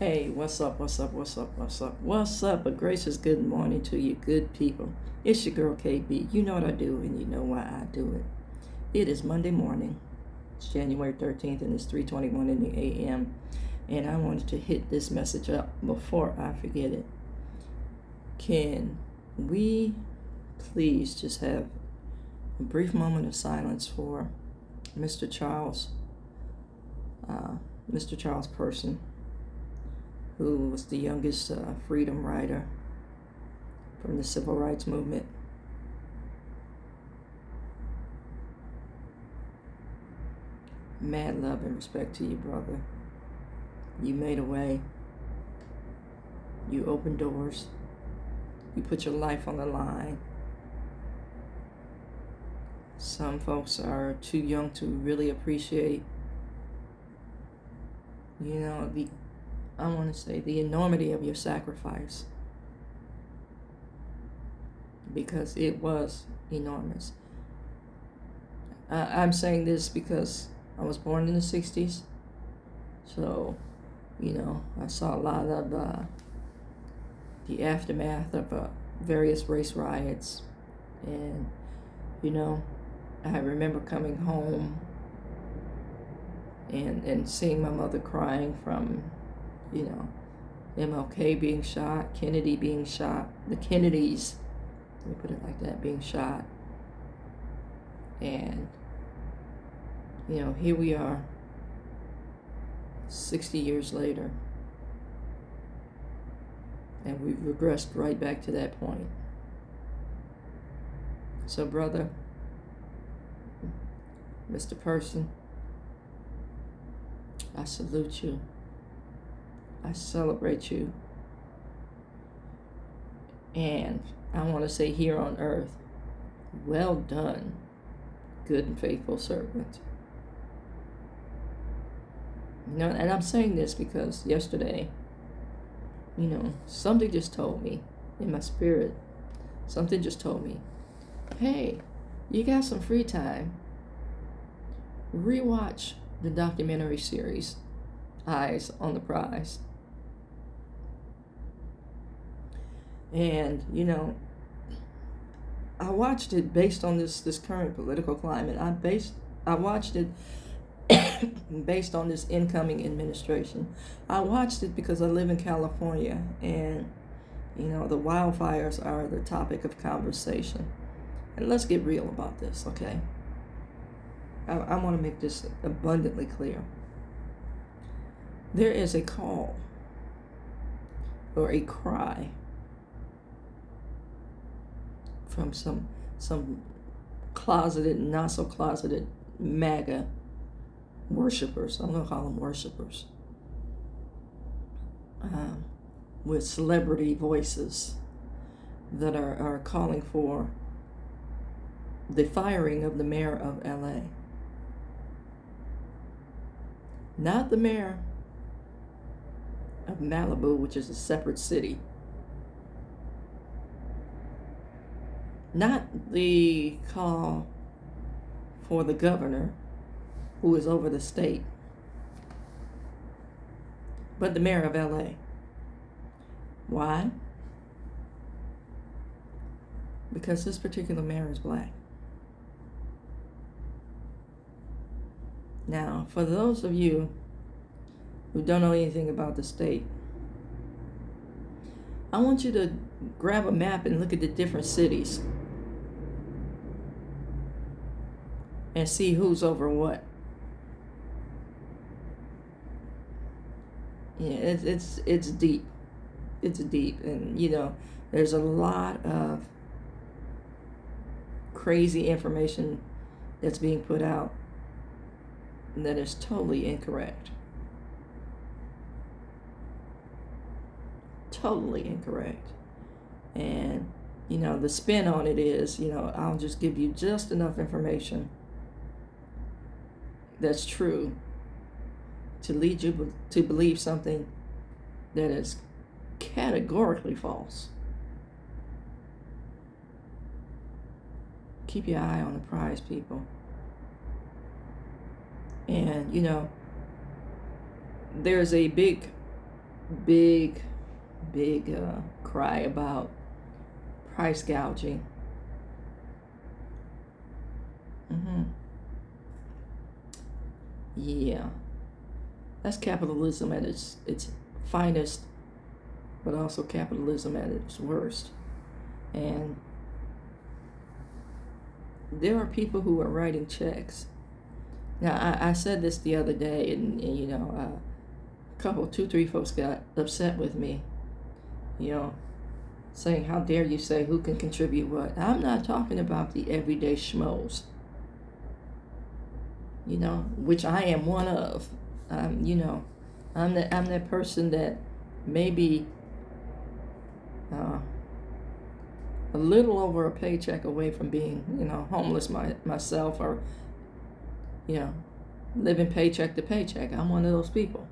Hey, what's up? What's up? What's up? What's up? What's up? A gracious good morning to you, good people. It's your girl KB. You know what I do, and you know why I do it. It is Monday morning. It's January 13th, and it's 3:21 in the a.m. And I wanted to hit this message up before I forget it. Can we please just have a brief moment of silence for Mr. Charles, Mr. Charles Person, who was the youngest freedom rider from the civil rights movement. Mad love and respect to you, brother. You made a way. You opened doors. You put your life on the line. Some folks are too young to really appreciate, I want to say the enormity of your sacrifice, because it was enormous. I'm saying this because I was born in the 60s, so, I saw a lot of the aftermath of various race riots, and, I remember coming home and seeing my mother crying from, MLK being shot, Kennedy being shot, the Kennedys, let me put it like that, being shot. And, here we are, 60 years later, and we've regressed right back to that point. So, brother, Mr. Person, I salute you. I celebrate you. And I want to say here on earth, well done, good and faithful servant. And I'm saying this because yesterday, something just told me in my spirit, something just told me, hey, you got some free time. Rewatch the documentary series, Eyes on the Prize. And, I watched it based on this current political climate. I watched it based on this incoming administration. I watched it because I live in California, and, the wildfires are the topic of conversation. And let's get real about this, okay? I want to make this abundantly clear. There is a call or a cry from some closeted, not so closeted MAGA worshipers. I'm going to call them worshipers, with celebrity voices that are calling for the firing of the mayor of LA. Not the mayor of Malibu, which is a separate city. Not the call for the governor, who is over the state, but the mayor of LA. Why? Because this particular mayor is black. Now, for those of you who don't know anything about the state, I want you to grab a map and look at the different cities and see who's over what. Yeah, it's deep. It's deep, and there's a lot of crazy information that's being put out that is totally incorrect. Totally incorrect. And, the spin on it is, I'll just give you just enough information that's true to lead you to believe something that is categorically false. Keep your eye on the prize, people. And, there's a big big, big cry about price gouging. Yeah, that's capitalism at its finest, but also capitalism at its worst. And there are people who are writing checks. Now, I said this the other day, and a couple, two, three folks got upset with me, saying, how dare you say who can contribute what? I'm not talking about the everyday schmoes, which I am one of. I'm that person that maybe a little over a paycheck away from being, homeless myself, or, living paycheck to paycheck. I'm one of those people.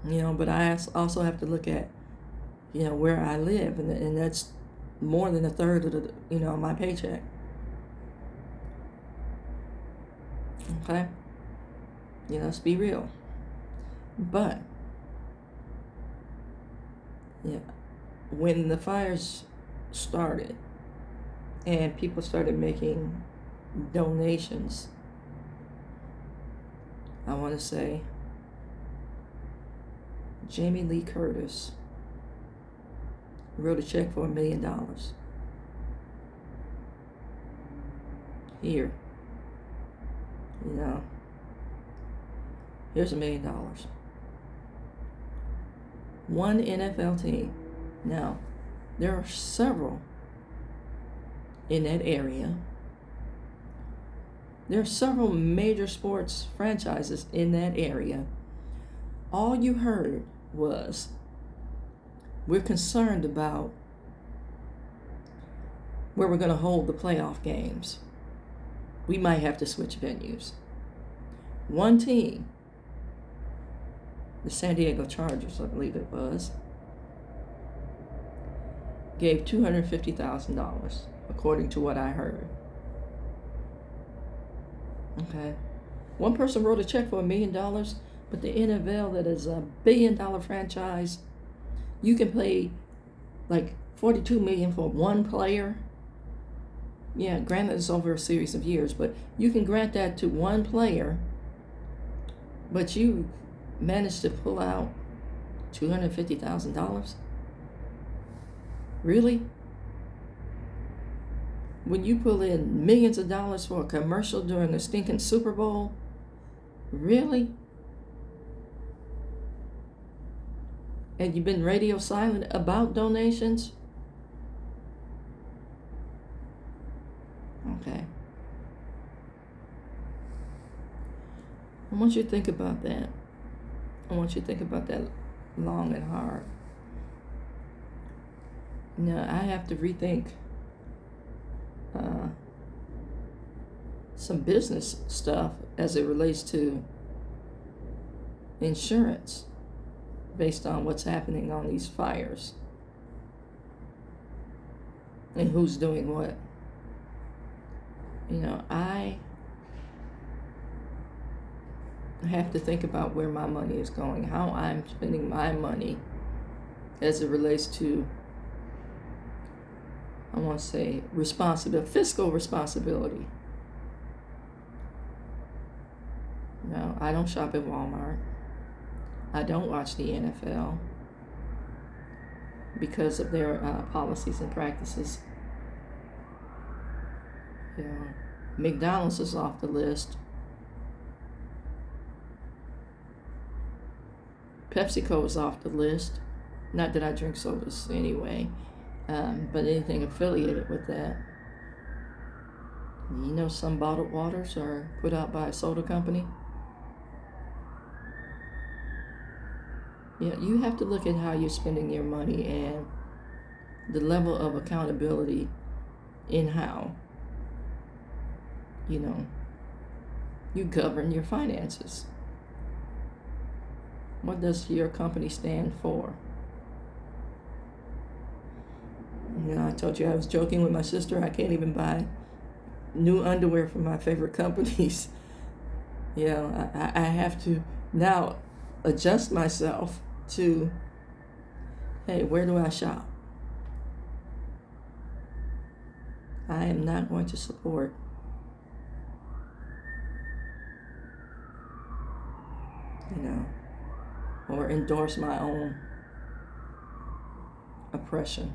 But I also have to look at, where I live, and that's more than a third of the, my paycheck. Okay? Let's be real. But, when the fires started and people started making donations, I want to say Jamie Lee Curtis wrote a check for $1 million. Here, here's $1 million. One NFL team. Now, there are several in that area. There are several major sports franchises in that area. All you heard was, we're concerned about where we're going to hold the playoff games. We might have to switch venues. One team, the San Diego Chargers, I believe it was, gave $250,000, according to what I heard. Okay. One person wrote a check for $1 million, but the NFL, that is a $1 billion franchise, you can pay like $42 million for one player. Yeah, granted it's over a series of years, but you can grant that to one player, but you managed to pull out $250,000? Really? When you pull in millions of dollars for a commercial during the stinking Super Bowl? Really? And you've been radio silent about donations? Okay. I want you to think about that. I want you to think about that long and hard. Now, I have to rethink some business stuff as it relates to insurance based on what's happening on these fires and who's doing what. I have to think about where my money is going, how I'm spending my money as it relates to, I want to say, fiscal responsibility. No, I don't shop at Walmart. I don't watch the NFL because of their policies and practices. McDonald's is off the list. PepsiCo is off the list. Not that I drink sodas anyway, but anything affiliated with that. Some bottled waters are put out by a soda company. You have to look at how you're spending your money and the level of accountability in how, you govern your finances. What does your company stand for? I told you I was joking with my sister. I can't even buy new underwear from my favorite companies. I have to now. adjust myself to, hey, where do I shop? I am not going to support or endorse my own oppression.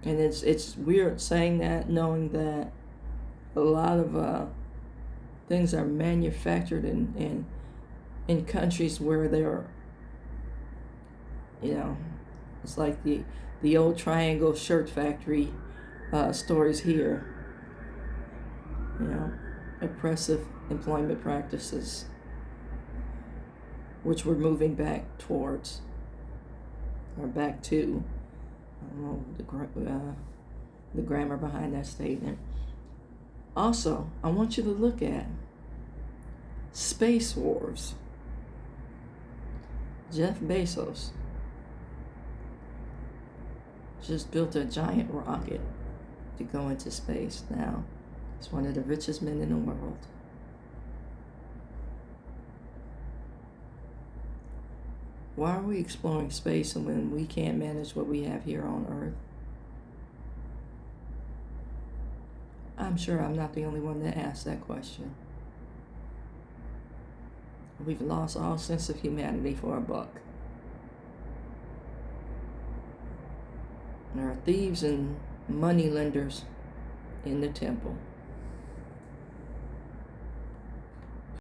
And it's weird saying that, knowing that a lot of things are manufactured in countries where they're, it's like the old Triangle shirt factory stories here. Oppressive employment practices, which we're moving back towards, or back to. I don't know the grammar behind that statement. Also, I want you to look at Space Wars. Jeff Bezos just built a giant rocket to go into space. Now, he's one of the richest men in the world. Why are we exploring space when we can't manage what we have here on Earth? I'm sure I'm not the only one that asked that question. We've lost all sense of humanity for a buck. There are thieves and money lenders in the temple.